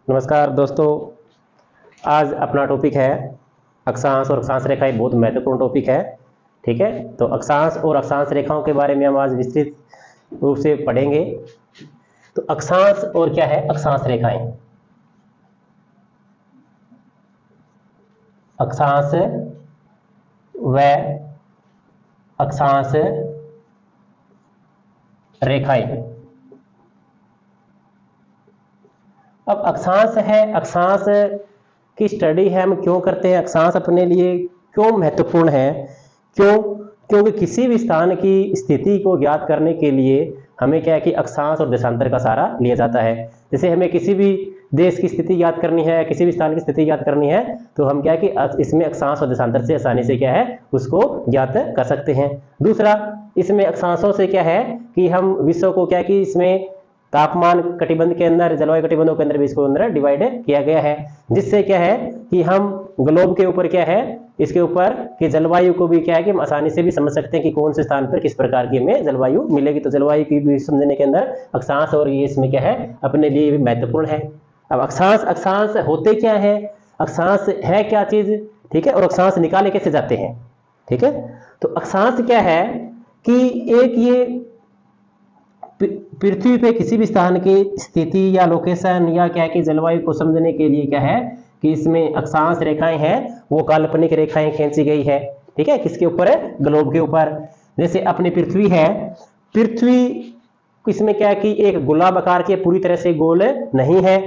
नमस्कार दोस्तों, आज अपना टॉपिक है अक्षांश और अक्षांश रेखा। एक बहुत महत्वपूर्ण टॉपिक है। ठीक है, तो अक्षांश और अक्षांश रेखाओं के बारे में हम आज विस्तृत रूप से पढ़ेंगे। तो अक्षांश और क्या है, अक्षांश रेखाएं। अक्षांश व अक्षांश रेखाएं। अब अक्षांश है, अक्षांश की स्टडी है हम क्यों करते हैं, अक्षांश अपने लिए क्यों महत्वपूर्ण है, क्योंकि किसी भी स्थान की स्थिति को ज्ञात करने के लिए हमें क्या है कि अक्षांश और देशांतर का सहारा लिया जाता है। जैसे हमें किसी भी देश की स्थिति ज्ञात करनी है, किसी भी स्थान की स्थिति ज्ञात करनी है, तो हम क्या है कि इसमें अक्षांश और देशांतर से आसानी से क्या है उसको ज्ञात कर सकते हैं। दूसरा, इसमें अक्षांशों से क्या है कि हम विश्व को क्या है कि इसमें तापमान कटिबंध के अंदर, जलवायु कटिबंधों के अंदर भी इसको अंदर डिवाइड किया गया है, जिससे क्या है कि हम ग्लोब के ऊपर क्या है, इसके ऊपर कि जलवायु को भी क्या है कि हम आसानी से भी समझ सकते हैं कि कौन से स्थान पर किस प्रकार की हमें जलवायु मिलेगी। तो जलवायु की भी समझने के अंदर अक्षांश और ये इसमें क्या है अपने लिए भी महत्वपूर्ण है। अब अक्षांश होते क्या है, अक्षांश है क्या चीज, ठीक है, और अक्षांश निकाले कैसे जाते हैं। ठीक है, तो अक्षांश क्या है कि एक ये पृथ्वी पे किसी भी स्थान की स्थिति या लोकेशन या क्या है कि जलवायु को समझने के लिए क्या है कि इसमें अक्षांश रेखाएं हैं, वो काल्पनिक रेखाएं खींची गई है। ठीक है, किसके ऊपर है, ग्लोब के ऊपर। जैसे अपनी पृथ्वी है, पृथ्वी इसमें क्या है कि एक गोलाब आकार के पूरी तरह से गोल नहीं है,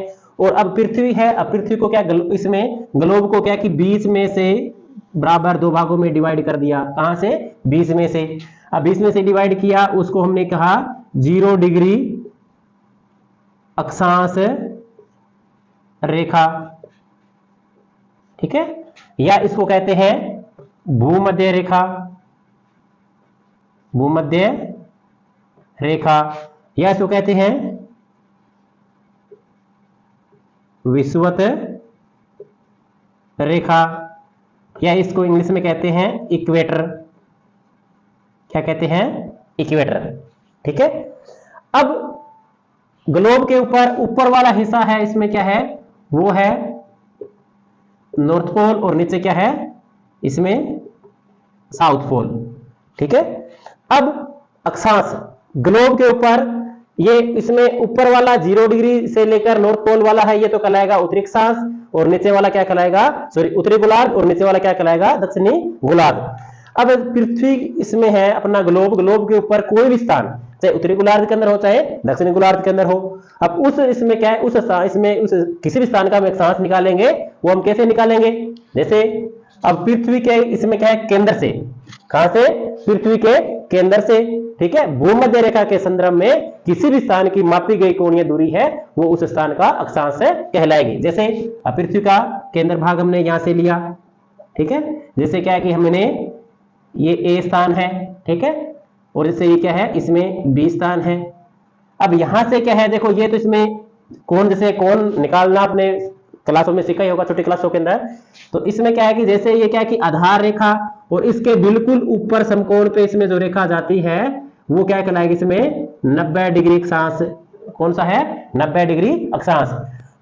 और अब पृथ्वी है, अब पृथ्वी को क्या इसमें ग्लोब को क्या कि बीच में से बराबर दो भागों में डिवाइड कर दिया। कहां से, बीच में से। अब बीच में से डिवाइड किया, उसको हमने कहा 0 डिग्री अक्षांश रेखा। ठीक है, या इसको कहते हैं भूमध्य रेखा, भूमध्य रेखा, या इसको कहते हैं विषुवत रेखा, या इसको इंग्लिश में कहते हैं इक्वेटर। क्या कहते हैं, इक्वेटर। ठीक है, अब ग्लोब के ऊपर वाला हिस्सा है, इसमें क्या है, वो है नॉर्थ पोल, और नीचे क्या है, इसमें साउथ पोल। ठीक है, अब अक्षांश ग्लोब के ऊपर, ये इसमें ऊपर वाला 0 डिग्री से लेकर नॉर्थ पोल वाला है, ये तो कहलाएगा उत्तरी अक्षांश, और नीचे वाला क्या कहलाएगा, उत्तरी गोलार्ध, और नीचे वाला क्या कहलाएगा, दक्षिणी गोलार्ध। अब पृथ्वी इसमें है अपना ग्लोब, ग्लोब के ऊपर कोई भी स्थान, चाहे उत्तरी गोलार्ध के अंदर हो चाहे दक्षिणी गोलार्ध के अंदर हो, अब उस इसमें क्या है, उस किसी भी स्थान का हम अक्षांश निकालेंगे, वो हम कैसे निकालेंगे। जैसे अब पृथ्वी के इसमें क्या है, केंद्र से, कहां से, पृथ्वी के केंद्र से। ठीक है, भूमध्य रेखा के संदर्भ में किसी भी स्थान की मापी गई कोणीय दूरी है, वो उस स्थान का अक्षांश कहलाएगी। जैसे पृथ्वी का केंद्र भाग हमने यहां से लिया। ठीक है, जैसे क्या है कि हमने ये ए स्थान है, ठीक है, और जैसे ये क्या है, इसमें बी स्थान है। अब यहां से क्या है, देखो ये तो इसमें कोण, जैसे कोण निकालना आपने क्लासों में सीखा ही होगा, छोटी क्लासों के अंदर। तो इसमें क्या है कि जैसे ये क्या है कि आधार रेखा, और इसके बिल्कुल ऊपर समकोण पे इसमें जो रेखा जाती है वो क्या कहलाएगी, इसमें 90 डिग्री अक्षांश। कौन सा है, 90 डिग्री अक्षांश।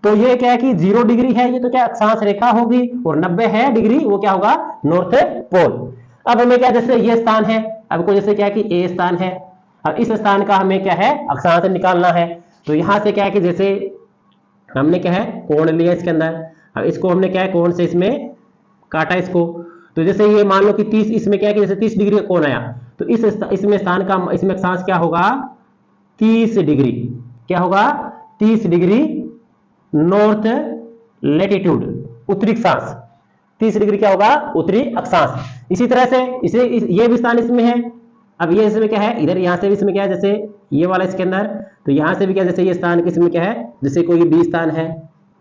तो ये क्या है कि 0 डिग्री है, ये तो क्या अक्षांश रेखा होगी, और 90 है डिग्री, वो क्या होगा, नॉर्थ पोल। अब हमें क्या, जैसे ये स्थान है, अब को जैसे क्या है कि ए स्थान है, अब इस स्थान का हमें क्या है अक्षांश निकालना है। तो यहां से क्या है कि जैसे हमने क्या है कोण लिया इसके अंदर, अब इसको हमने क्या है कोण से इसमें काटा इसको, तो जैसे ये मान लो कि 30, इसमें क्या है कि जैसे 30 डिग्री का कोण आया, तो इसमें स्थान का इसमें अक्षांश क्या होगा, 30 डिग्री। क्या होगा, 30 डिग्री नॉर्थ लैटिट्यूड, उत्तरी अक्षांश। 30 डिग्री क्या होगा, उत्तरी अक्षांश। इसी तरह से इसे ये भी स्थान इसमें है, अब ये इसमें क्या है, इधर यहां से भी इसमें क्या है, जैसे ये वाला इसके अंदर, तो यहां से भी क्या, जैसे ये स्थान इसमें क्या है, जैसे कोई बी स्थान है।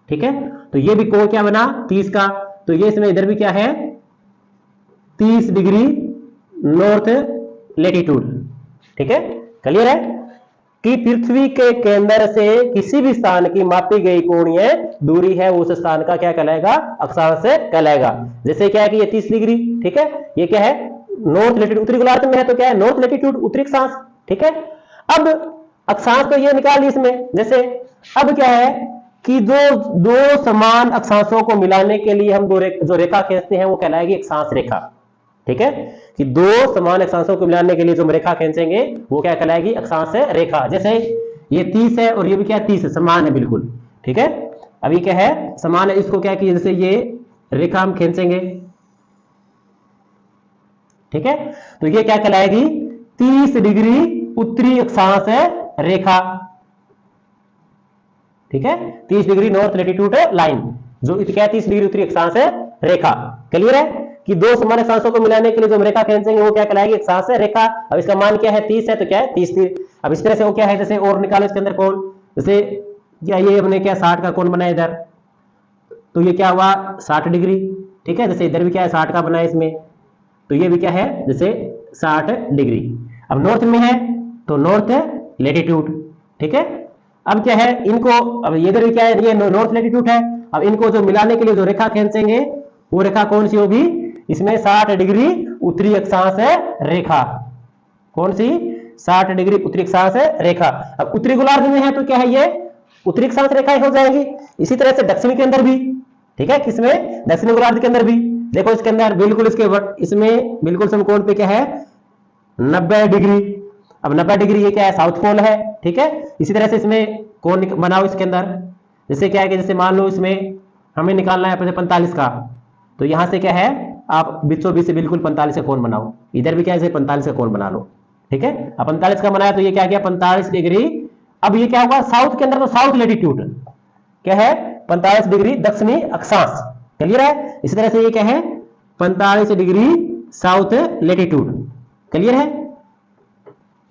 ठीक है, तो ये भी कोण क्या बना, 30 का, तो ये इसमें इधर भी क्या है, 30 डिग्री नॉर्थ लैटिट्यूड। ठीक है, क्लियर है कि पृथ्वी के केंद्र से किसी भी स्थान की मापी गई कोणीय दूरी है, उस स्थान का क्या कहलाएगा, अक्षांश कहलाएगा। जैसे क्या है कि ये 30 डिग्री, ठीक है, ये क्या है नॉर्थ लैटिट्यूड, उत्तरी गोलार्ध में है, तो क्या है नॉर्थ लैटिट्यूड, उत्तरी अक्षांश। ठीक है, अब अक्षांश तो ये निकाल ली इसमें। जैसे अब क्या है कि दो समान अक्षांशों को मिलाने के लिए हम जो रेखा खींचते हैं वो कहलाएगी अक्षांश रेखा। ठीक है, कि दो समान अक्षांशों को मिलाने के लिए जो हम रेखा खींचेंगे वो क्या कहलाएगी, अक्षांश रेखा। जैसे ये 30 है और ये भी क्या है 30 है, समान है बिल्कुल। ठीक है, अभी क्या है समान है, इसको क्या किया, जैसे ये रेखा हम खींचेंगे। ठीक है, तो ये क्या कहलाएगी 30 डिग्री उत्तरी अक्षांश रेखा। ठीक है, 30 डिग्री नॉर्थ लैटिट्यूड लाइन, जो क्या है 30 डिग्री उत्तरी अक्षांश रेखा। क्लियर है कि दो समान अक्षांशों को मिलाने के लिए जो हम रेखा खींचेंगे वो क्या कहलाएगी, अक्षांश रेखा। अब इसका मान क्या है 30 है, तो क्या है 30। अब इस तरह से वो क्या है, जैसे और निकालो इसके अंदर कोण, जैसे क्या ये हमने क्या 60 का कोण बनाया इधर, तो ये क्या हुआ 60 डिग्री। ठीक है, जैसे इधर भी क्या है 60 का बना है इसमें, तो ये भी क्या है जैसे 60 डिग्री। अब नॉर्थ में है तो नॉर्थ लैटिट्यूड। ठीक है, अब क्या है इनको, अब ये इधर भी क्या है, ये नॉर्थ लैटिट्यूड है। अब इनको जो मिलाने के लिए जो रेखा खींचेंगे वो रेखा कौन सी होगी, इसमें 60 डिग्री उत्तरी अक्षांश रेखा। कौन सी, 60 डिग्री उत्तरी अक्षांश रेखा। अब उत्तरी गोलार्ध में है तो क्या है, ये उत्तरी अक्षांश रेखाएं हो जाएंगी। इसी तरह से दक्षिण के अंदर भी, ठीक है, किसमें, दक्षिणी गोलार्ध के अंदर भी देखो, इसके अंदर बिल्कुल इसमें बिल्कुल समकोण पे क्या है 90 डिग्री। अब 90 डिग्री ये क्या है साउथ पोल है। ठीक है, इसी तरह से इसमें कोण बनाओ इसके अंदर, जैसे क्या है कि जैसे मान लो इसमें हमें निकालना है 45 का, तो यहां से क्या है आप बीचों बीच से बिल्कुल 45 का कोण बनाओ। इधर भी क्या है 45 का कोण बना लो। ठीक है, अब 45 का बनाया तो ये क्या गया 45 डिग्री। अब ये क्या होगा साउथ के अंदर, तो साउथ लैटिट्यूड क्या है 45 डिग्री दक्षिणी अक्षांश। क्लियर है, इसी तरह से ये क्या है 45 डिग्री साउथ लैटिट्यूड। क्लियर है,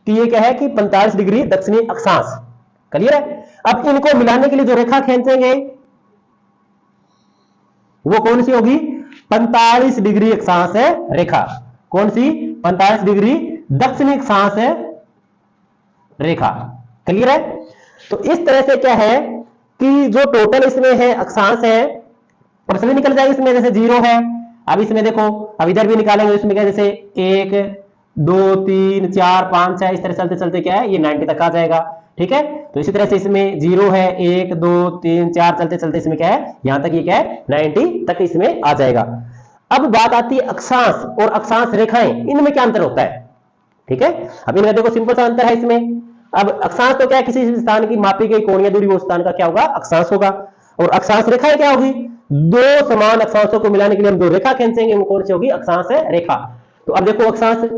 तो ये क्या है कि 45 डिग्री दक्षिणी अक्षांश। क्लियर है, अब इनको मिलाने के लिए जो रेखा खींचेंगे वो कौन सी होगी, 45 डिग्री अक्षांश रेखा। कौन सी, 45 डिग्री दक्षिणी अक्षांश रेखा। क्लियर है, तो इस तरह से क्या है कि जो टोटल इसमें है अक्षांश है और सभी निकल जाएगा इसमें, जैसे 0 है। अब इसमें देखो, अब इधर भी निकालेंगे, इसमें क्या जैसे 1 2 3 4 5 6 इस तरह चलते चलते क्या है ये 90 तक आ जाएगा। ठीक है, तो इसी तरह से इसमें 0 है, 1 2 3 4 चलते चलते इसमें क्या है यहां तक ये क्या है 90 तक इसमें आ जाएगा। अब बात आती है अक्षांश और अक्षांश रेखाएं, इनमें क्या अंतर होता है। ठीक है, अब इनमें देखो सिंपल सा अंतर है इसमें। अब अक्षांश तो क्या है किसी स्थान की मापी गई कोणीय दूरी वो स्थान का क्या होगा अक्षांश होगा, और अक्षांश रेखाएं क्या होगी, दो समान अक्षांशों को मिलाने के लिए हम जो रेखा खींचेंगे वो कौन सी होगी, अक्षांश रेखा। तो अब देखो अक्षांश,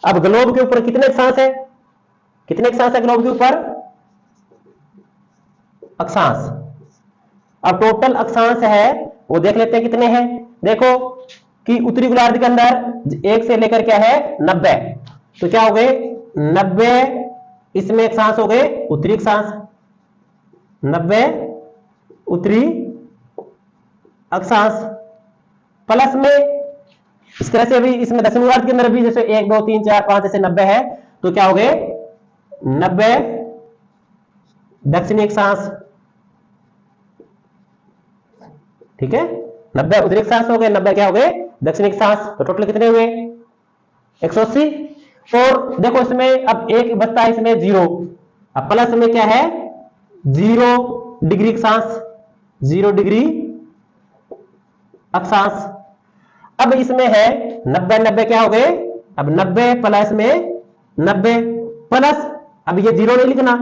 अब ग्लोब के ऊपर कितने अक्षांश है, कितने अक्षांश है ग्लोब के ऊपर, अक्षांश। अब टोटल अक्षांश है वो देख लेते हैं कितने हैं। देखो कि उत्तरी गोलार्ध के अंदर 1 से लेकर क्या है 90, तो क्या हो गए 90 इसमें अक्षांश हो गए उत्तरी अक्षांश, 90 उत्तरी अक्षांश प्लस में इस तरह से भी इसमें दक्षिण गोलार्ध के अंदर भी जैसे 1 2 3 4 5 ऐसे 90 है, तो क्या हो गए 90 दक्षिणी अक्षांश। ठीक है, 90 उत्तरी अक्षांश हो गए, 90 क्या हो गए दक्षिणी अक्षांश। तो टोटल कितने हुए 180। और देखो इसमें अब एक बचता है इसमें 0, अब प्लस में क्या है 0 डिग्री अक्षांश, 0 डिग्री अक्षांश। अब इसमें है 90 90 क्या हो गए, अब 90 प्लस में 90 प्लस, अब ये 0 नहीं लिखना,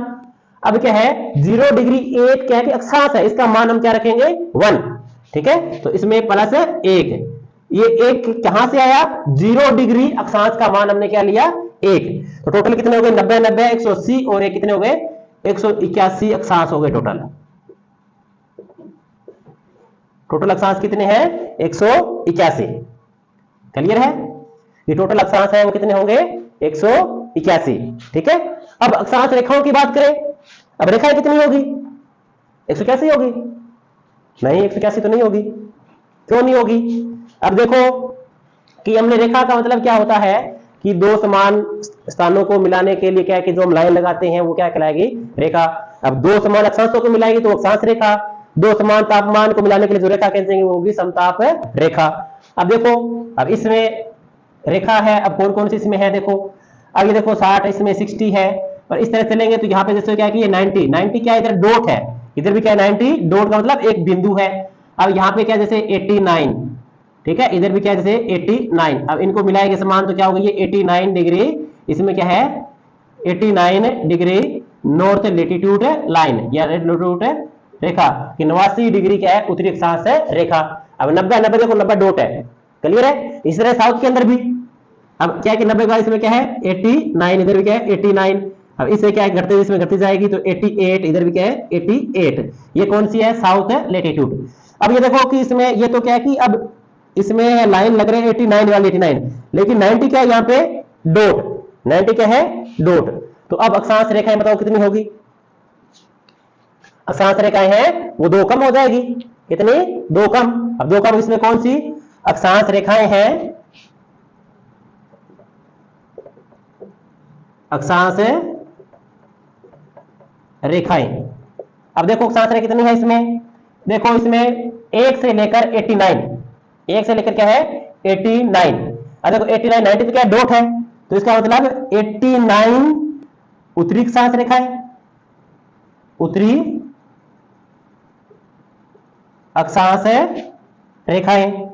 अब क्या है 0 डिग्री 1 क्या है कि अक्षांश है, इसका मान हम क्या रखेंगे 1। ठीक है, तो इसमें प्लस 1, ये 1 कहां से आया 0 डिग्री अक्षांश का मान हमने क्या लिया 1। तो टोटल कितने हो गए 90 90 180 और एक कितने हो गए 181 अक्षांश हो गए टोटल। टोटल अक्षांश कितने हैं 181। क्लियर है, ये टोटल अक्षांश है वो कितने होंगे 181। ठीक है, अब अक्षांश रेखाओं की बात करें, अब रेखाएं कितनी होगी 181 होगी, नहीं 181 तो नहीं होगी, क्यों नहीं होगी। अब देखो कि हमने रेखा का मतलब क्या होता है कि दो समान स्थानों को मिलाने के लिए क्या है कि जो हम लाइन लगाते हैं वो क्या कहलाएगी रेखा। अब दो समान अक्षांशों को मिलाएगी तो अक्षांश रेखा, दो समान तापमान को मिलाने के लिए जो रेखा खींचेंगे वो होगी समताप रेखा। अब देखो अब इसमें रेखा है, अब कौन कौन सी इसमें है देखो, अब ये देखो 60 इसमें 60 है, और इस तरह चलेंगे तो यहाँ पे जैसे क्या है कि ये 90 90 क्या इधर डॉट है, इधर भी क्या है 90, डॉट का मतलब एक बिंदु है। अब यहाँ पे क्या जैसे 89, ठीक है, इधर भी क्या जैसे 89, अब इनको मिलाएंगे समान तो क्या होगा ये 89 डिग्री, इसमें क्या है 89 डिग्री नॉर्थ लेटीट्यूड लाइन या लेटीट्यूड रेखा कि 89 डिग्री क्या है उत्तरी अक्षांश रेखा। अब 90 90 देखो 90 डॉट है, क्लियर है। इस तरह साउथ के अंदर भी अब क्या है कि 90 का इसमें क्या है 89, इधर भी क्या है 89, अब इससे क्या है घटते इसमें घटती जाएगी तो 88, इधर भी क्या है 88, ये कौन सी है साउथ लेटीट्यूड। अब ये देखो कि इसमें ये तो क्या है कि अब इसमें लाइन लग रहे हैं 89 वाली 89, लेकिन 90 क्या है यहाँ पे डॉट, 90 क्या है डॉट, तो अब अक्षांश रेखाएं बताओ कितनी होगी, अक्षांश रेखाएं हैं वो 2 कम हो जाएगी, कितनी 2 कम। अब 2 कम इसमें कौन सी अक्षांश रेखाएं हैं, अक्षांश रेखाएं। अब देखो अक्षांश रेखा कितनी है इसमें, देखो इसमें 1 से लेकर 89, 1 से लेकर क्या है 89, अब देखो 89 90 तो क्या डॉट है, तो इसका मतलब 89 उत्तरी अक्षांश रेखा है, उत्तरी अक्षांश रेखाएं।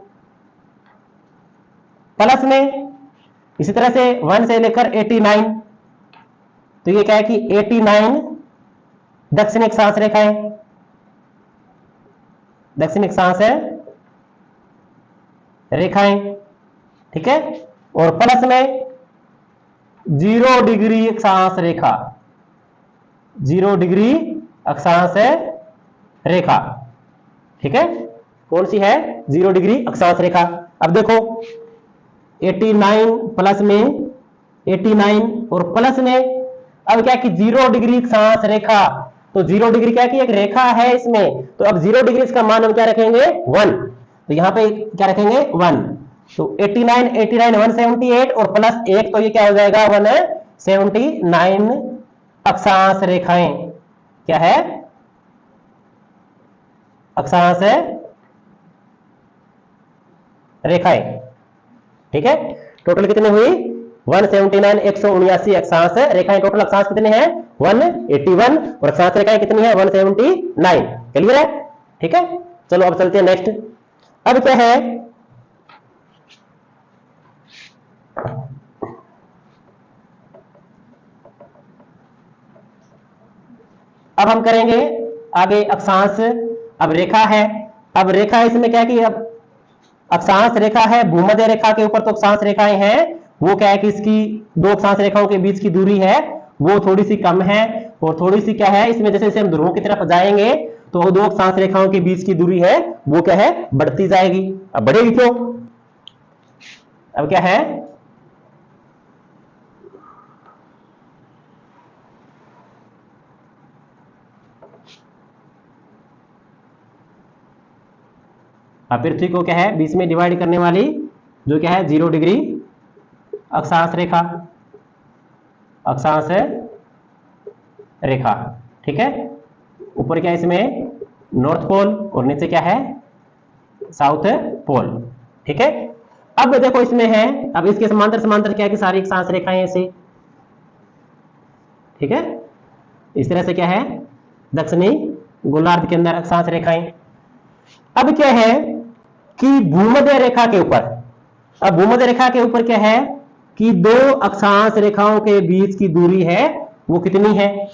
प्लस में इसी तरह से 1 से लेकर 89, तो ये क्या है कि 89 दक्षिणी अक्षांश रेखाएं, दक्षिणी अक्षांश रेखाएं, ठीक है। और प्लस में 0 डिग्री अक्षांश रेखा, 0 डिग्री अक्षांश रेखा, ठीक है, कौन सी है 0 डिग्री अक्षांश रेखा। अब देखो 89 प्लस में 89 और प्लस में अब क्या कि 0 डिग्री अक्षांश रेखा, तो 0 डिग्री क्या कि एक रेखा है इसमें, तो अब 0 डिग्री इसका मान हम क्या रखेंगे 1, तो यहां पे क्या रखेंगे 1, तो 89 89 178 और प्लस 1 तो ये क्या हो जाएगा 179 अक्षांश रेखाएं, क्या है अक्षांश रेखाएं, ठीक है। टोटल कितने हुई 179 179 अक्षांश रेखाएं, टोटल अक्षांश कितने हैं 181 और अक्षांश रेखाएं कितनी है 179, क्लियर है, ठीक है। चलो अब चलते हैं नेक्स्ट। अब क्या है अब हम करेंगे आगे अक्षांश। अब रेखा है, अब रेखा इसमें क्या है कि अब अक्षांश रेखा है भूमध्य रेखा के ऊपर, तो अक्षांश रेखाएं हैं वो क्या है कि इसकी 2 अक्षांश रेखाओं के बीच की दूरी है वो थोड़ी सी कम है, और थोड़ी सी क्या है इसमें जैसे जैसे हम ध्रुवों की तरफ जाएंगे तो 2 अक्षांश रेखाओं के बीच की दूरी है वो क्या है बढ़ती जाएगी। अब बढ़ेगी क्यों, अब क्या है पृथ्वी को क्या है बीच में डिवाइड करने वाली जो क्या है 0 डिग्री अक्षांश रेखा, अक्षांश रेखा, ठीक है। ऊपर क्या है इसमें नॉर्थ पोल और नीचे क्या है साउथ पोल, ठीक है। अब देखो इसमें है, अब इसके समांतर समांतर क्या है कि सारी अक्षांश रेखाएं ऐसे, ठीक है, इस तरह से क्या है दक्षिणी गोलार्ध के अंदर अक्षांश रेखाएं। अब क्या है कि भूमध्य रेखा के ऊपर, अब भूमध्य रेखा के ऊपर क्या है कि 2 अक्षांश रेखाओं के बीच की दूरी है वो कितनी है।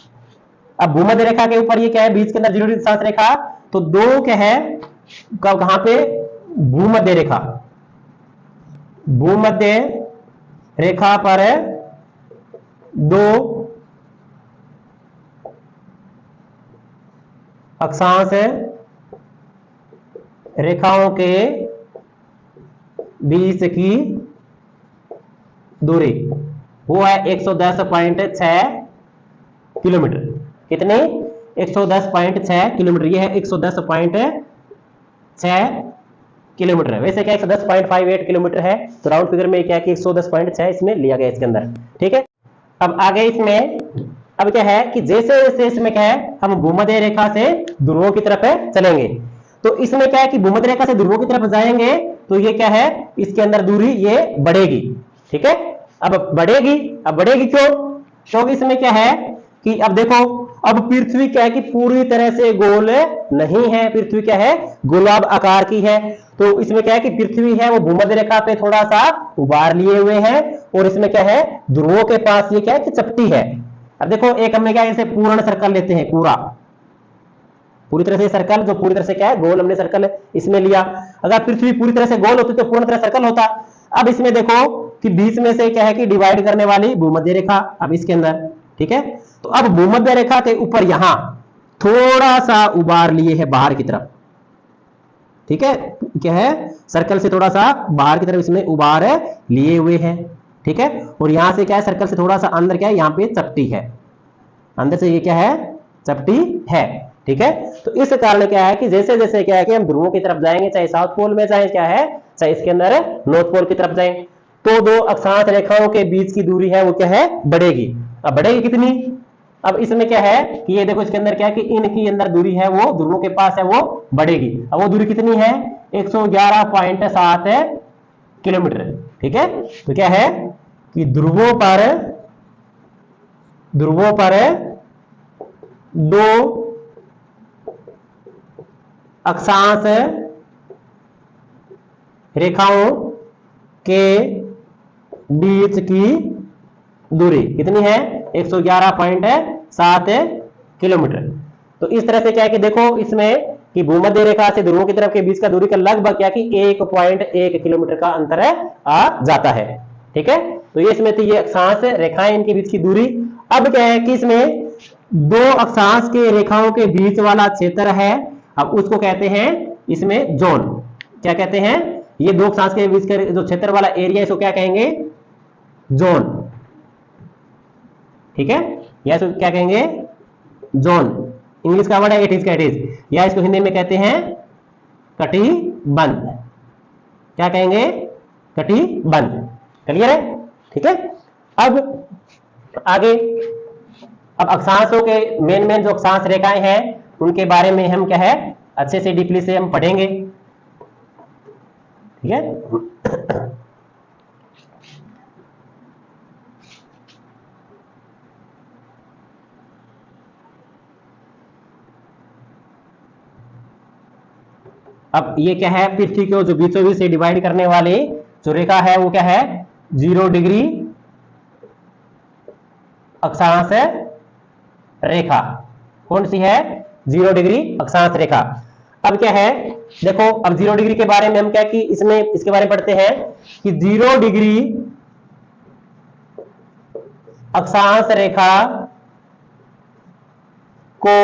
अब भूमध्य रेखा के ऊपर ये क्या है बीच के अंदर 0 डिग्री अक्षांश रेखा, तो 2 क्या है कहां पे भूमध्य रेखा, भूमध्य रेखा पर 2 अक्षांश रेखाओं के बीच की दूरी वो है 110.6 किलोमीटर, कितने 110.6 किलोमीटर, ये है 110.6 किलोमीटर है। वैसे क्या 110.58 किलोमीटर है, तो राउंड फिगर में क्या है कि 110.6 इसमें लिया गया इसके अंदर, ठीक है। अब आगे इसमें अब क्या है कि जैसे जैसे इसमें क्या है हम भूमध्य रेखा से ध्रुवों की तरफ चलेंगे, तो इसमें क्या है कि भूमध्य रेखा से ध्रुवों की तरफ जाएंगे तो ये क्या है इसके अंदर दूरी ये बढ़ेगी, ठीक है। अब बढ़ेगी क्यों, क्योंकि इसमें क्या है कि अब देखो अब पृथ्वी क्या है कि पूरी तरह से गोल नहीं है, पृथ्वी क्या है, गोलाभ आकार की है। तो इसमें क्या है कि पृथ्वी है वो भूमध्य रेखा पे थोड़ा सा उभार लिए हुए है, और इसमें क्या है, ध्रुवों के पास ये क्या है कि चपटी है। अब देखो एक हमने क्या, इसे पूर्ण सर्कल लेते हैं, पूरी तरह से सर्कल, जो पूरी तरह से क्या है गोल, हमने सर्कल इसमें लिया। अगर पृथ्वी पूरी तरह से गोल होती तो पूर्ण तरह सर्कल होता। अब इसमें देखो कि बीच में से क्या है कि डिवाइड करने वाली भूमध्य रेखा, अब इसके अंदर, ठीक है। तो अब भूमध्य रेखा के ऊपर यहां थोड़ा सा उबार लिए है बाहर की तरफ, ठीक है, क्या है, सर्कल से थोड़ा सा बाहर की तरफ इसमें उबार लिए हुए हैं, ठीक है। और यहां से क्या है, सर्कल से थोड़ा सा अंदर क्या है, यहां पे चपटी है, अंदर से ये क्या है, चपटी है, ठीक है। तो इस कारण क्या है कि जैसे जैसे क्या है कि हम ध्रुवों की तरफ जाएंगे, चाहे साउथ पोल में जाए, क्या है, चाहे इसके अंदर नॉर्थ पोल की तरफ जाए, तो दो अक्षांश रेखाओं के बीच की दूरी है वो क्या है, बढ़ेगी। अब बढ़ेगी कितनी, अब इसमें क्या है कि ये देखो इसके अंदर क्या है कि इनकी अंदर दूरी है वो ध्रुवों के पास है वो बढ़ेगी। अब वो दूरी कितनी है, 111.7 किलोमीटर, ठीक है। तो क्या है कि ध्रुवों पर दो अक्षांश रेखाओं के बीच की दूरी कितनी है, 111.7 किलोमीटर। तो इस तरह से क्या है कि देखो इसमें कि भूमध्य रेखा से ध्रुवों की तरफ के बीच का दूरी का लगभग क्या कि 1.1 किलोमीटर का अंतर आ जाता है, ठीक है। तो ये इसमें थी ये अक्षांश रेखाएं, इनके बीच की दूरी। अब क्या है कि इसमें दो अक्षांश के रेखाओं के बीच वाला क्षेत्र है, अब उसको कहते हैं इसमें जोन। क्या कहते हैं, ये दो अक्षांश के बीच का जो क्षेत्र वाला एरिया, इसको क्या कहेंगे, जोन, ठीक है। या इसको क्या कहेंगे, जोन। इंग्लिश का वर्ड है इट इज का इट इज, या इसको हिंदी में कहते हैं कटिबंध। क्या कहेंगे, कटिबंध। क्लियर है, ठीक है। अब आगे, अब अक्षांशों के मेन जो अक्षांश रेखाएं हैं उनके बारे में हम क्या है अच्छे से डीपली से हम पढ़ेंगे, ठीक है। अब ये क्या है, पृथ्वी को जो बीचों बीच से डिवाइड करने वाली जो रेखा है वो क्या है, 0 डिग्री अक्षांश रेखा। कौन सी है, 0 डिग्री अक्षांश रेखा। अब क्या है, देखो अब 0 डिग्री के बारे में हम क्या कि इसमें इसके बारे में पढ़ते हैं कि 0 डिग्री अक्षांश रेखा को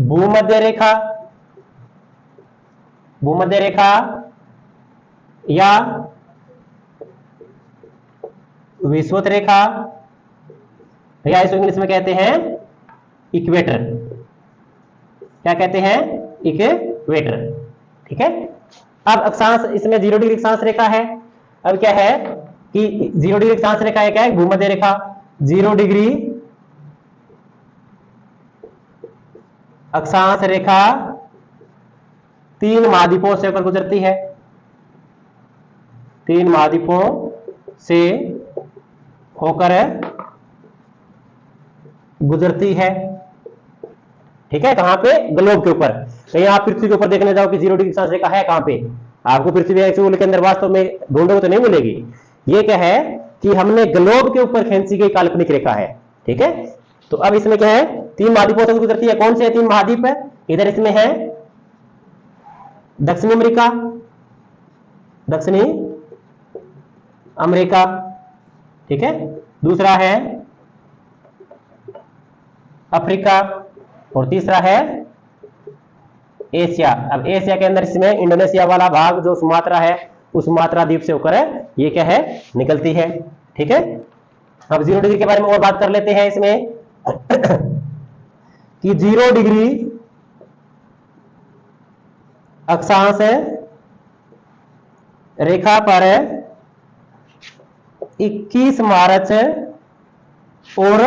भूमध्य रेखा या विषुवत रेखा, या इसको इंग्लिश में कहते हैं इक्वेटर। क्या कहते हैं, इक्वेटर, ठीक है। अब अक्षांश इसमें 0 डिग्री अक्षांश रेखा है। अब क्या है कि 0 डिग्री अक्षांश रेखा है क्या है, भूमध्य रेखा। 0 डिग्री अक्षांश रेखा 3 महाद्वीपों से होकर गुजरती है, 3 महाद्वीपों से होकर गुजरती है, ठीक है। कहां पे, ग्लोब के ऊपर। कहीं आप पृथ्वी के ऊपर देखने जाओ कि 0 डिग्री अक्षांश रेखा है कहां पे, आपको पृथ्वी के अंदर वास्तव में ढूंढोगे तो नहीं मिलेगी। ये क्या है कि हमने ग्लोब के ऊपर खींची गई काल्पनिक रेखा है, ठीक है। तो अब इसमें क्या है, 3 महाद्वीपों से गुजरती है। कौन से 3 महाद्वीप है, इधर इसमें है दक्षिणी अमेरिका, ठीक है। दूसरा है अफ्रीका, और तीसरा है एशिया। अब एशिया के अंदर इसमें इंडोनेशिया वाला भाग जो सुमात्रा है, उस सुमात्रा द्वीप से होकर ये क्या है, निकलती है, ठीक है। अब 0 डिग्री के बारे में और बात कर लेते हैं इसमें कि 0 डिग्री अक्षांश रेखा पर 21 मार्च और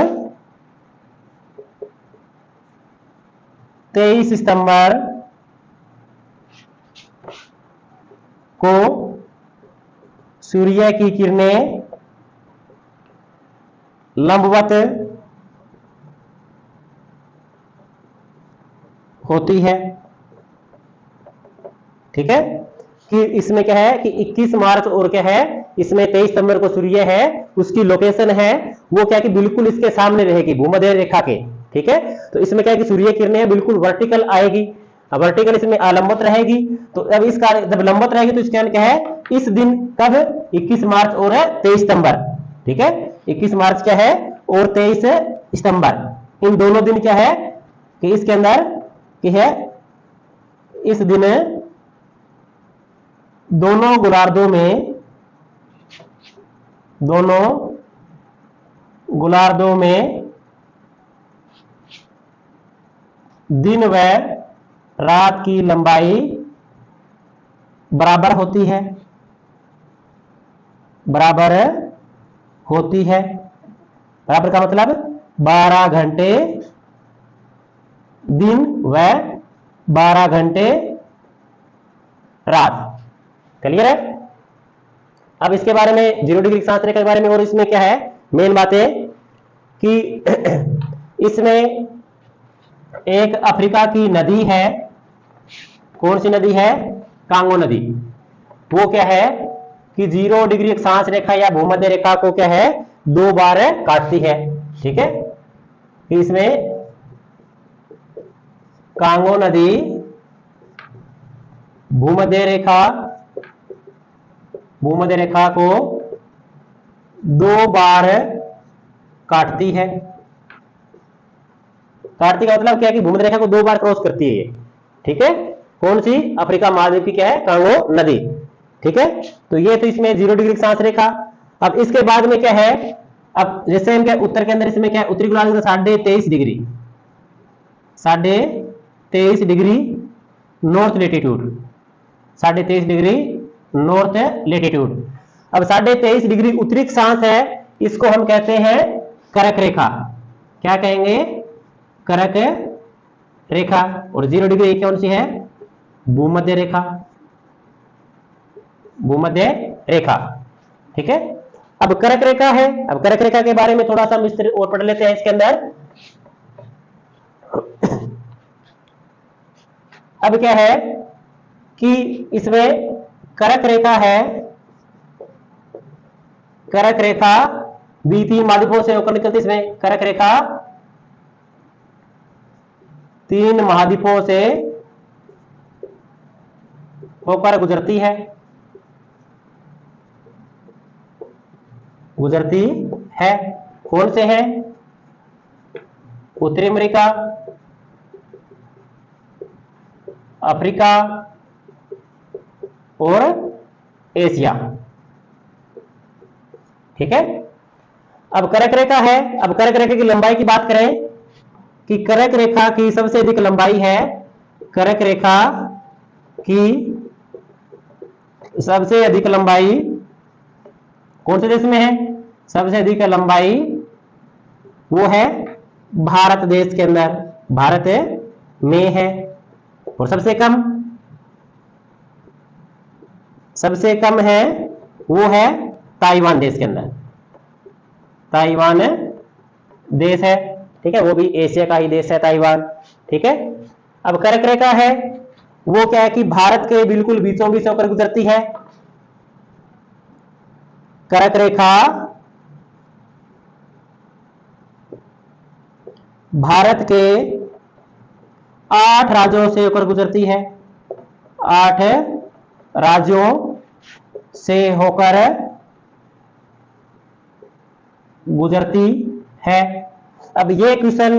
23 सितंबर को सूर्य की किरणें लंबवत होती है। ठीक है, कि इसमें क्या है कि 21 मार्च और क्या है, इसमें 23 सितंबर को सूर्य है, उसकी लोकेशन है वो क्या है कि बिल्कुल इसके सामने रहेगी, भूमध्य रेखा के। ठीक है, तो इसमें क्या है कि सूर्य किरणें बिल्कुल वर्टिकल आएगी, वर्टिकल इसमें अलंबत रहेगी। तो अब इस कार्य जब लंबत रहेगी तो इसका क्या है, इस दिन कब, 21 मार्च और 23 सितंबर। ठीक है, 21 मार्च क्या है और 23 सितंबर, इन दोनों दिन क्या है कि इसके अंदर क्या है, इस दिन दोनों गोलार्धों में, दोनों गोलार्धों में दिन व रात की लंबाई बराबर होती है, बराबर होती है। बराबर का मतलब 12 घंटे दिन व 12 घंटे रात। क्लियर है। अब इसके बारे में 0 डिग्री अक्षांश रेखा के बारे में, और इसमें क्या है मेन बातें कि इसमें एक अफ्रीका की नदी है, कौन सी नदी है, कांगो नदी। वो क्या है कि 0 डिग्री अक्षांश रेखा या भूमध्य रेखा को क्या है 2 बार काटती है। ठीक है, इसमें कांगो नदी भूमध्य रेखा को 2 बार काटती है। काटती का मतलब क्या है कि भूमध्य रेखा को 2 बार क्रॉस करती है ये। ठीक है, कौन सी, अफ्रीका महाद्वीप की क्या है, कांगो नदी। ठीक है, तो ये तो इसमें 0 डिग्री अक्षांश रेखा। अब इसके बाद में क्या है, अब जैसे हम क्या उत्तर के अंदर इसमें क्या है, उत्तरी गोलार्ध में 23.5 degree, 23.5 degree north latitude, 23.5 degree north latitude. अब 23.5 डिग्री उत्तरी अक्षांश है, इसको हम कहते हैं करक रेखा। क्या कहेंगे, करक रेखा। और 0 डिग्री कौन सी है, भूमध्य रेखा, भूमध्य रेखा। ठीक है, अब करक रेखा है। अब करक रेखा के बारे में थोड़ा सा विस्तार और पढ़ लेते हैं इसके अंदर। अब क्या है कि इसमें करक रेखा है, करक रेखा भी 3 महाद्वीपों से होकर निकलती है। इसमें करक रेखा 3 महाद्वीपों से होकर गुजरती है, गुजरती है। कौन से हैं, उत्तरी अमेरिका, अफ्रीका और एशिया। ठीक है, अब करक रेखा है। अब करक रेखा की लंबाई की बात करें कि करक रेखा की सबसे अधिक लंबाई है, करक रेखा की सबसे अधिक लंबाई कौन से देश में है, सबसे अधिक लंबाई वो है भारत देश के अंदर, भारत में है। और सबसे कम है वो है ताइवान देश के अंदर, ताइवान देश है। ठीक है, वो भी एशिया का ही देश है ताइवान। ठीक है, अब करक रेखा है वो क्या है कि भारत के बिल्कुल बीचों बीच होकर गुजरती है। करक रेखा भारत के 8 राज्यों से होकर गुजरती है, 8 राज्यों से होकर गुजरती है। अब ये क्वेश्चन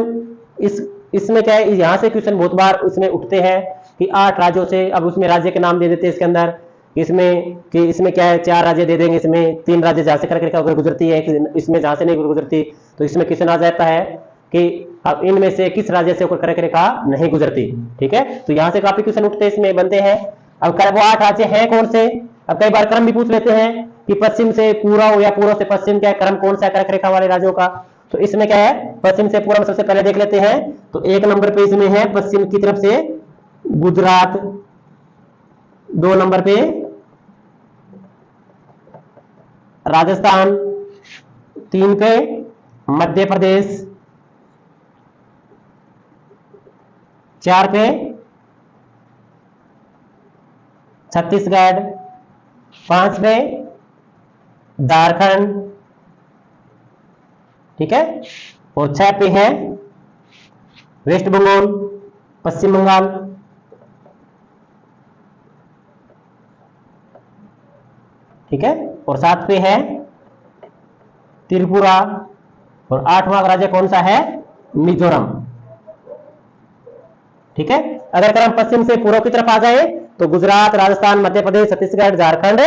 इसमें क्या है, यहां से क्वेश्चन बहुत बार इसमें उठते हैं कि 8 राज्यों से, अब उसमें राज्य के नाम दे देते हैं इसके अंदर, इसमें क्या है 4 राज्य दे देंगे, इसमें 3 राज्य जहां से करक रेखा होकर गुजरती है, इसमें जहां से नहीं गुजरती। तो इसमें क्वेश्चन आ जाता है कि अब इनमें से किस राज्य से होकर करक रेखा नहीं गुजरती। ठीक है, तो यहां से काफी क्वेश्चन उठते हैं, इसमें बनते हैं। अब वो 8 राज्य हैं कौन से, अब कई बार क्रम भी पूछ लेते हैं कि पश्चिम से पूर्व या पूर्व से पश्चिम क्या क्रम कौन सा करक रेखा वाले राज्यों का। तो इसमें क्या है, पश्चिम से पूर्व सबसे पहले देख लेते हैं। तो 1 नंबर पे इसमें है पश्चिम की तरफ से गुजरात, 2 नंबर पे राजस्थान, 3 पे मध्य प्रदेश, 4 पे छत्तीसगढ़, 5 पे झारखंड, ठीक है, और 6 पे है वेस्ट बंगाल, पश्चिम बंगाल, ठीक है, और 7 पे है त्रिपुरा, और 8वां राज्य कौन सा है? मिजोरम, ठीक है। अगर क्रम पश्चिम से पूर्व की तरफ आ जाए तो गुजरात, राजस्थान, मध्य प्रदेश, छत्तीसगढ़, झारखंड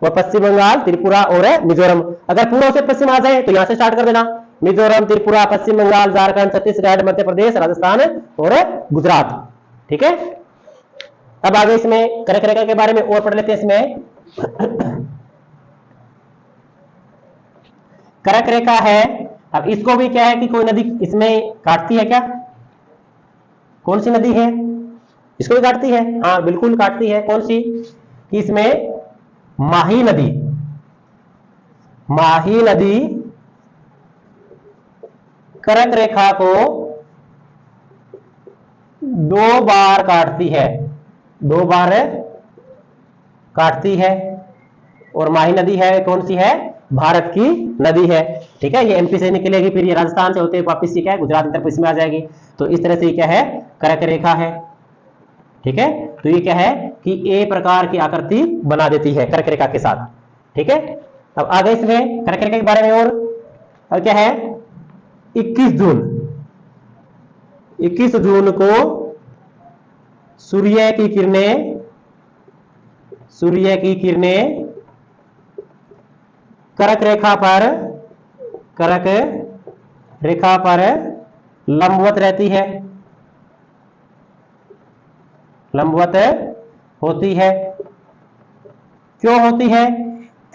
और पश्चिम बंगाल, त्रिपुरा और मिजोरम। अगर पूर्व से पश्चिम आ जाए तो यहां से स्टार्ट कर देना, मिजोरम, त्रिपुरा, पश्चिम बंगाल, झारखंड, छत्तीसगढ़, मध्य प्रदेश, राजस्थान और गुजरात, ठीक है। अब आगे इसमें कर्क रेखा के बारे में और पढ़ लेते हैं। इसमें कर्क रेखा है, अब इसको भी क्या है कि कोई नदी इसमें काटती है क्या? कौन सी नदी है? इसको भी काटती है, हाँ बिल्कुल काटती है। कौन सी? कि इसमें माही नदी, माही नदी कर्क रेखा को 2 बार काटती है, 2 बार काटती है। और माही नदी है कौन सी है? भारत की नदी है, ठीक है। ये एमपी से निकलेगी, फिर ये राजस्थान से होते हुए वापिस क्या है गुजरात उत्तर प्रदेश में आ जाएगी। तो इस तरह से ये क्या है? कर्क रेखा है, ठीक है। तो ये क्या है कि ए प्रकार की आकृति बना देती है कर्क रेखा के साथ, ठीक है। अब आगे इसमें कर्क रेखा के बारे में और क्या है? 21 जून, 21 जून को सूर्य की किरणें, सूर्य की किरणें कर्क रेखा पर, कर्क रेखा पर लंबवत रहती है, लंबवत होती है। क्यों होती है?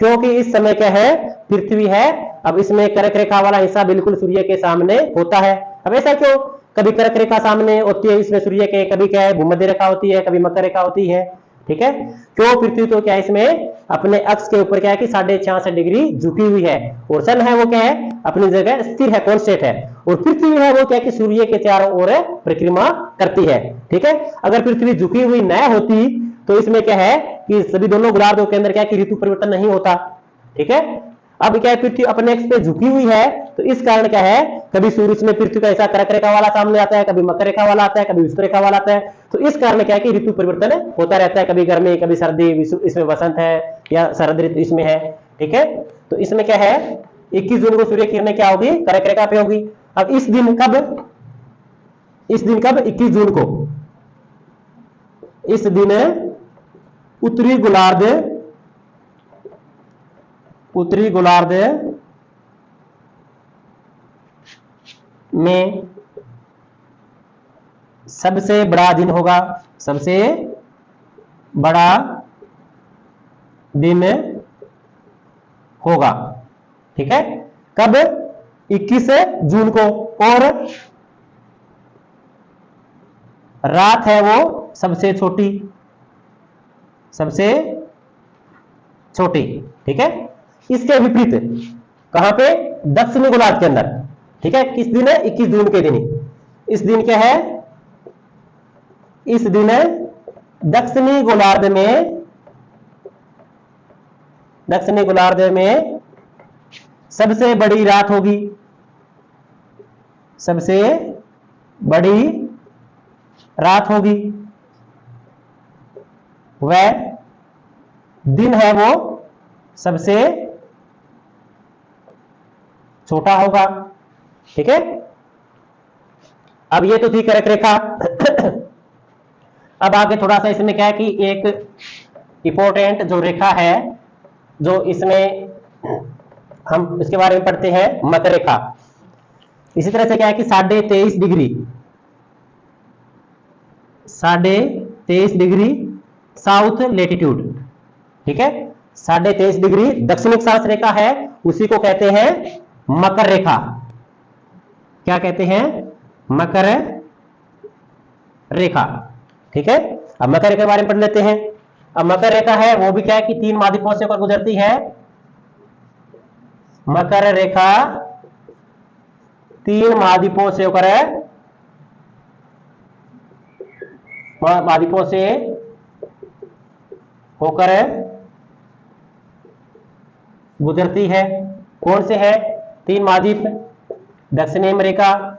क्योंकि इस समय क्या है? पृथ्वी है, अब इसमें कर्क रेखा वाला हिस्सा बिल्कुल सूर्य के सामने होता है। अब ऐसा क्यों? कभी कर्क रेखा सामने होती है इसमें सूर्य के, कभी क्या है भूमध्य रेखा होती है, कभी मकर रेखा होती है, ठीक है। क्यों? पृथ्वी तो क्या है इसमें अपने अक्ष के ऊपर क्या है कि 66.5 डिग्री झुकी हुई है, और सन है वो क्या है अपनी जगह स्थिर है, कांस्टेंट है। और पृथ्वी है वो क्या है कि सूर्य के चारों ओर परिक्रमा करती है, ठीक है। अगर पृथ्वी झुकी हुई न होती तो इसमें क्या है कि सभी दोनों गोलार्धों के अंदर क्या है कि ऋतु परिवर्तन नहीं होता, ठीक है। अब क्या है पृथ्वी अपने अक्ष पे झुकी हुई है, तो इस कारण क्या है कभी सूर्य में पृथ्वी का ऐसा कर्क रेखा वाला सामने आता है, कभी मकर रेखा वाला आता है, कभी विषुवत रेखा वाला आता है। तो इस कारण क्या है कि ऋतु परिवर्तन होता रहता है, कभी गर्मी, कभी सर्दी, इसमें वसंत है या शरद ऋतु इसमें है, ठीक है। तो इसमें क्या है 21 जून को सूर्य किरणें क्या होगी? कर्क रेखा पे होगी। अब इस दिन कब? इस दिन कब? 21 जून को। इस दिन उत्तरी गोलार्ध, उत्तरी गोलार्ध में सबसे बड़ा दिन होगा, सबसे बड़ा दिन होगा, ठीक है। कब? 21 जून को। और रात है वो सबसे छोटी, सबसे छोटी, ठीक है। इसके विपरीत कहां पे? दक्षिणी गोलार्ध के अंदर, ठीक है। किस दिन है? 21 जून के दिन। इस दिन क्या है? इस दिन दक्षिणी गोलार्ध में, दक्षिणी गोलार्ध में सबसे बड़ी रात होगी, सबसे बड़ी रात होगी। वह दिन है वो सबसे छोटा होगा, ठीक है। अब ये तो थी कर्क रेखा। अब आगे थोड़ा सा इसमें क्या है कि एक इंपॉर्टेंट जो रेखा है, जो इसमें हम इसके बारे में पढ़ते हैं, मकर रेखा। इसी तरह से क्या है कि 23.5 डिग्री, 23.5 डिग्री साउथ लेटीट्यूड, ठीक है। 23.5 डिग्री दक्षिण अक्षांश रेखा है, उसी को कहते हैं मकर रेखा। क्या कहते हैं? मकर रेखा, ठीक है। अब मकर रेखा के बारे में पढ़ लेते हैं। अब मकर रेखा है वो भी क्या है कि 3 महाद्वीपों से होकर गुजरती है। मकर रेखा 3 महाद्वीपों से होकर महाद्वीपों से होकर गुजरती है। कौन से है 3 महाद्वीप? दक्षिणी अमेरिका,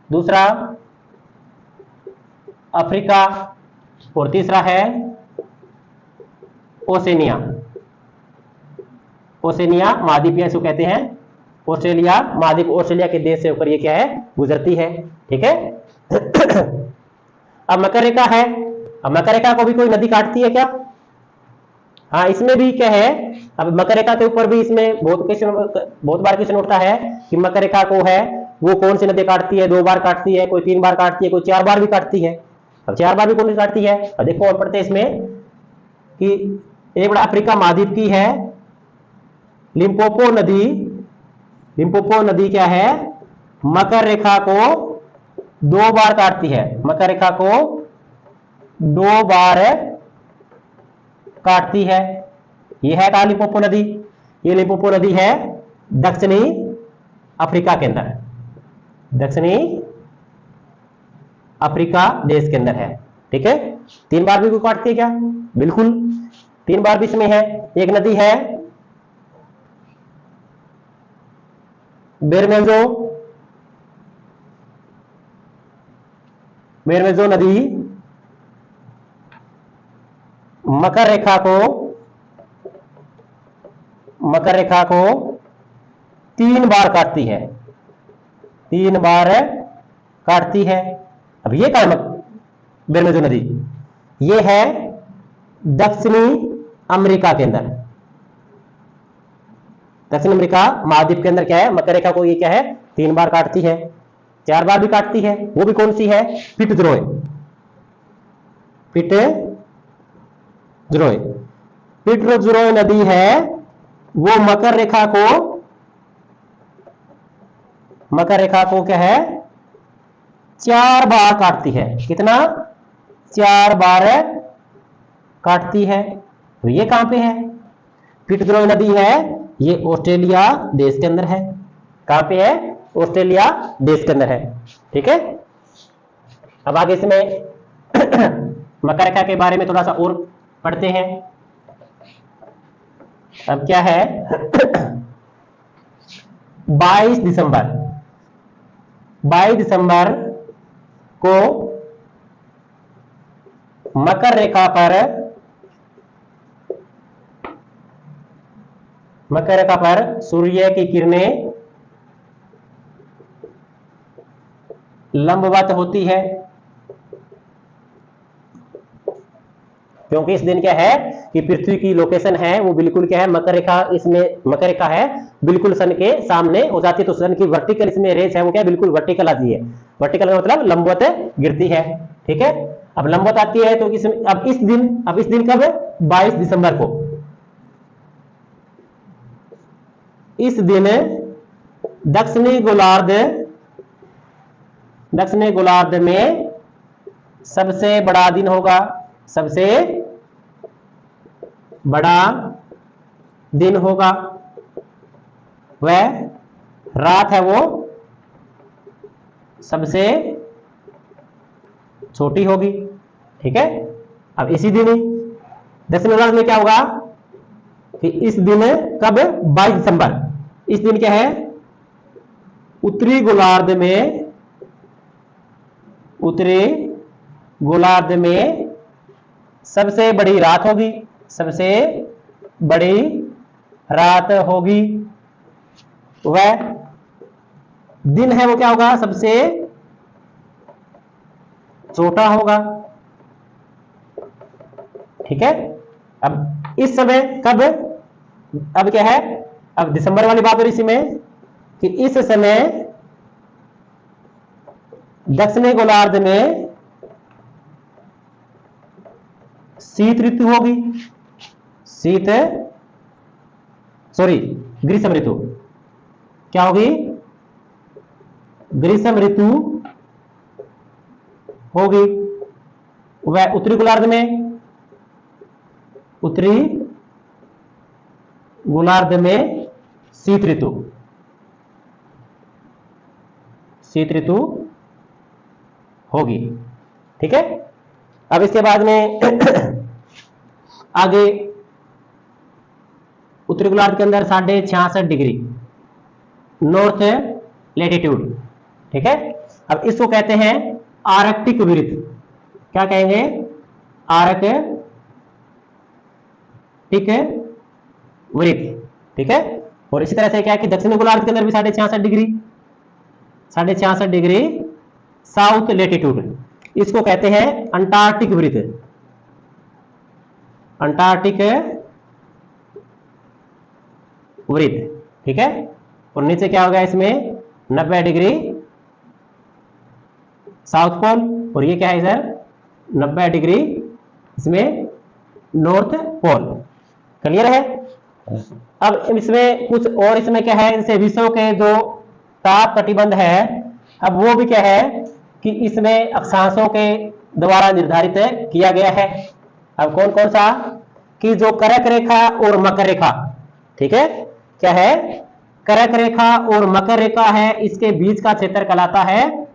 दूसरा अफ्रीका और तीसरा है ओसेनिया। ओसेनिया महाद्वीप इसको कहते हैं। ऑस्ट्रेलिया महाद्वीप, ऑस्ट्रेलिया के देश से होकर ये क्या है गुजरती है। ठीक है। अब मकर रेखा है। अब मकर रेखा को भी कोई नदी काटती है क्या? हाँ, इसमें भी क्या है, अब मकर रेखा के ऊपर भी इसमें बहुत बार क्वेश्चन उठता है कि मकर रेखा को है वो कौन सी नदी काटती है? 2 बार काटती है, कोई 3 बार काटती है, कोई 4 बार भी काटती है। अब 4 बार भी कौन सी काटती है? अब देखो और पढ़ते हैं इसमें कि एक बड़ा अफ्रीका महाद्वीप की है लिम्पोपो नदी। लिम्पोपो नदी क्या है मकर रेखा को 2 बार काटती है। मकर रेखा को 2 बार काटती है। यह है कहा लिम्पोपो नदी? ये लिम्पोपो नदी है दक्षिणी अफ्रीका के अंदर, दक्षिणी अफ्रीका देश के अंदर है। ठीक है। 3 बार भी कोई काटती है क्या? बिल्कुल 3 बार भी इसमें है। एक नदी है बेरमेजो, बेरमेजो नदी मकर रेखा को 3 बार काटती है। 3 बार काटती है। अब ये क्या है बेरमेजो नदी? ये है दक्षिणी अमेरिका के अंदर, दक्षिण अमेरिका महाद्वीप के अंदर क्या है मकर रेखा को ये क्या है 3 बार काटती है। 4 बार भी काटती है। वो भी कौन सी है? पिटद्रोय। पिटद्रोय, पिटद्रोय नदी है वो मकर रेखा को क्या है 4 बार काटती है। कितना? 4 बार काटती है। तो ये कहां पे है? पिटद्रोय नदी है ये ऑस्ट्रेलिया देश के अंदर है। कहां पे है? ऑस्ट्रेलिया देश के अंदर है। ठीक है। अब आगे इसमें मकर रेखा के बारे में थोड़ा सा और पढ़ते हैं। अब क्या है 22 दिसंबर को मकर रेखा पर सूर्य की किरणें लंबवत होती है। क्योंकि इस दिन क्या है कि पृथ्वी की लोकेशन है वो बिल्कुल क्या है मकर रेखा, इसमें मकर रेखा है बिल्कुल सन के सामने हो जाती है। तो सन की वर्टिकल इसमें रेस है वो क्या बिल्कुल वर्टिकल आती है। वर्टिकल का मतलब लंबवत गिरती है। ठीक है। अब लंबवत आती है तो अब इस दिन कब? 22 दिसंबर को। इस दिन दक्षिणी गोलार्ध में सबसे बड़ा दिन होगा। सबसे बड़ा दिन होगा। वह रात है वो सबसे छोटी होगी। ठीक है। अब इसी दिन दक्षिण गोलार्ध में क्या होगा कि इस दिन कब? 22 दिसंबर। इस दिन क्या है उत्तरी गोलार्ध में सबसे बड़ी रात होगी। सबसे बड़ी रात होगी। वह दिन है वो क्या होगा सबसे छोटा होगा। ठीक है। अब इस समय कब? अब क्या है अब दिसंबर वाली बात हो रही इसी में कि इस समय दक्षिणी गोलार्ध में शीत ऋतु होगी। ग्रीष्म ऋतु क्या होगी? ग्रीष्म ऋतु होगी। वह उत्तरी गोलार्ध में शीत ऋतु होगी। ठीक है, अब इसके बाद में आगे उत्तरी गोलार्ध के अंदर 66.5 डिग्री नॉर्थ लेटीट्यूड। ठीक है, अब इसको कहते हैं आर्कटिक वृत्त। क्या कहेंगे? आर्कटिक वृत्त। ठीक है, और इसी तरह से क्या है कि दक्षिणी गोलार्ध के अंदर भी 66.5 डिग्री साउथ लेटीट्यूड, इसको कहते हैं अंटार्कटिक वृत्त। अंटार्कटिक वृत्त। ठीक है, और नीचे क्या होगा इसमें 90 डिग्री साउथ पोल, और ये क्या है इधर 90 डिग्री इसमें नॉर्थ पोल। क्लियर है? अब इसमें कुछ और इसमें क्या है, जैसे विश्व के जो ताप कटिबंध है, अब वो भी क्या है कि इसमें अक्षांशों के द्वारा निर्धारित किया गया है। अब कौन कौन सा? कि जो कर्क रेखा और मकर रेखा, ठीक है, क्या है? कर्क रेखा और मकर रेखा है, इसके बीच का क्षेत्र कहलाता है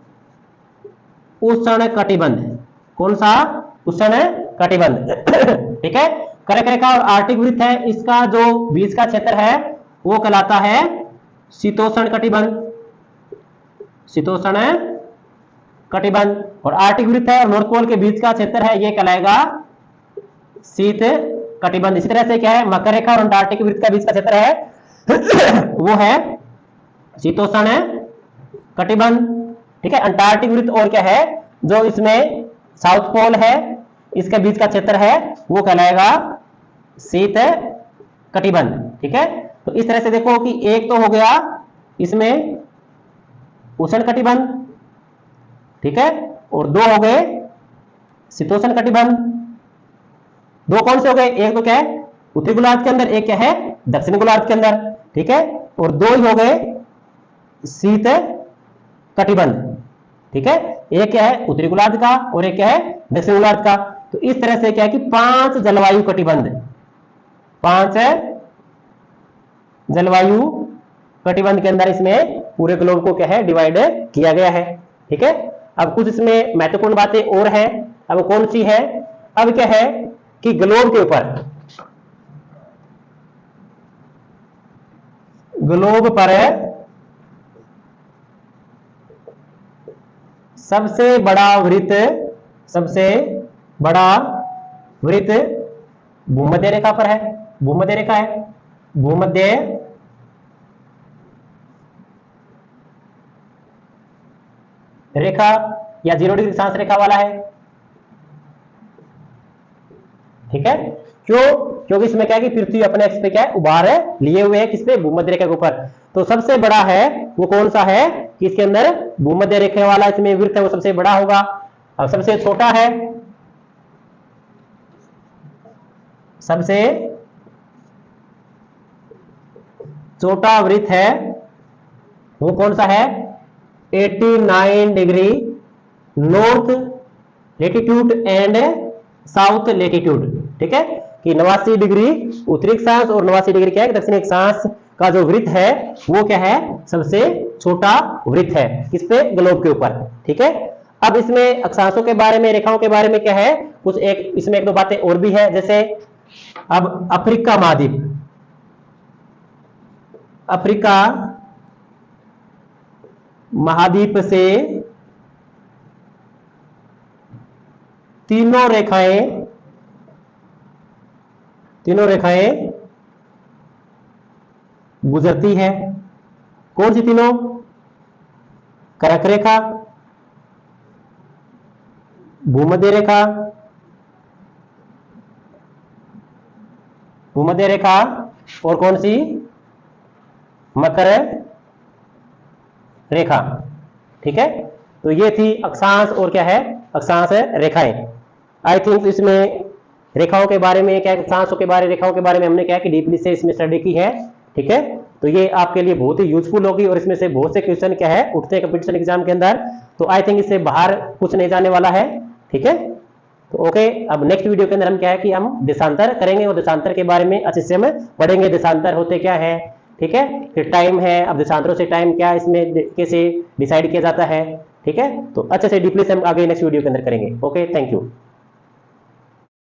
उष्ण कटिबंध। कौन सा? उष्ण कटिबंध। ठीक है, कर्क रेखा और आर्कटिक वृत्त है, इसका जो बीच का क्षेत्र है वो कहलाता है शीतोष्ण कटिबंध। शीतोष्ण कटिबंध। और आर्कटिक वृत्त है और नॉर्थ पोल के बीच का क्षेत्र है, ये कहलाएगा शीत कटिबंध। इसी तरह से क्या है, मकर रेखा और अंटार्कटिक वृत्त का बीच का क्षेत्र है वो है शीतोष्ण कटिबंध। ठीक है, अंटार्कटिक वृत्त और क्या है, जो इसमें साउथ पोल है इसके बीच का क्षेत्र है वो कहलाएगा शीत कटिबंध। ठीक है, तो इस तरह से देखो कि एक तो हो गया इसमें उष्ण कटिबंध, ठीक है, और दो हो गए शीतोष्ण कटिबंध। दो कौन से हो गए? एक तो क्या है उत्तरी गोलार्ध के अंदर, एक क्या है दक्षिणी गोलार्ध के अंदर। ठीक है, और दो ही हो गए शीत कटिबंध। ठीक है, एक क्या है उत्तरी गोलार्ध का और एक क्या है दक्षिणी गोलार्ध का। तो इस तरह से क्या है कि 5 जलवायु कटिबंध, 5 जलवायु कटिबंध के अंदर इसमें पूरे ग्लोब को क्या है डिवाइड किया गया है। ठीक है, अब कुछ इसमें महत्वपूर्ण बातें और हैं। अब कौन सी है? अब क्या है कि ग्लोब के ऊपर, ग्लोब पर सबसे बड़ा वृत्त, सबसे बड़ा वृत्त भूमध्य रेखा पर है। भूमध्य रेखा है, भूमध्य रेखा या 0 डिग्री अक्षांश रेखा वाला है। ठीक है, क्यों? क्योंकि इसमें क्या है कि पृथ्वी अपने एक्स पे क्या है उभार लिए हुए है, किस पे? भूमध्य रेखा के ऊपर। तो सबसे बड़ा है वो कौन सा है कि इसके अंदर भूमध्य रेखा वाला इसमें वृत्त है वो सबसे बड़ा होगा। अब सबसे छोटा है, सबसे छोटा वृत्त है वो कौन सा है? 89 degree north latitude and south latitude. ठीक है, कि 89 डिग्री उत्तरी अक्षांश और 89 डिग्री क्या है दक्षिणी अक्षांश का जो वृत्त है वो क्या है सबसे छोटा वृत्त है किस पे? ग्लोब के ऊपर। ठीक है, अब इसमें अक्षांशों के बारे में, रेखाओं के बारे में क्या है कुछ एक इसमें एक दो बातें और भी है। जैसे अब अफ्रीका महाद्वीप, अफ्रीका महाद्वीप से तीनों रेखाएं गुजरती है। कौन सी तीनों? कर्क रेखा, भूमध्य रेखा, भूमध्य रेखा और कौन सी? मकर रेखा। ठीक है, तो ये थी अक्षांश और क्या है अक्षांश रेखाएं। आई थिंक इसमें रेखाओं के बारे में क्या, अक्षांशों के बारे, रेखाओं के बारे में हमने क्या है कि डीपली से इसमें स्टडी की है। ठीक है, तो ये आपके लिए बहुत ही यूजफुल होगी और इसमें से बहुत से क्वेश्चन क्या है उठते हैं कंपटीशन एग्जाम के अंदर। तो आई थिंक इससे बाहर कुछ नहीं जाने वाला है। ठीक है, तो ओके, अब नेक्स्ट वीडियो के अंदर हम क्या है कि हम देशांतर करेंगे और देशांतर के बारे में अच्छे से हम पढ़ेंगे। देशांतर होते क्या है, ठीक है, फिर टाइम है, अब देशांतरों से टाइम क्या इसमें कैसे डिसाइड किया जाता है, ठीक है, तो अच्छे से डीपली से हम आगे नेक्स्ट वीडियो के अंदर करेंगे। Okay, thank you.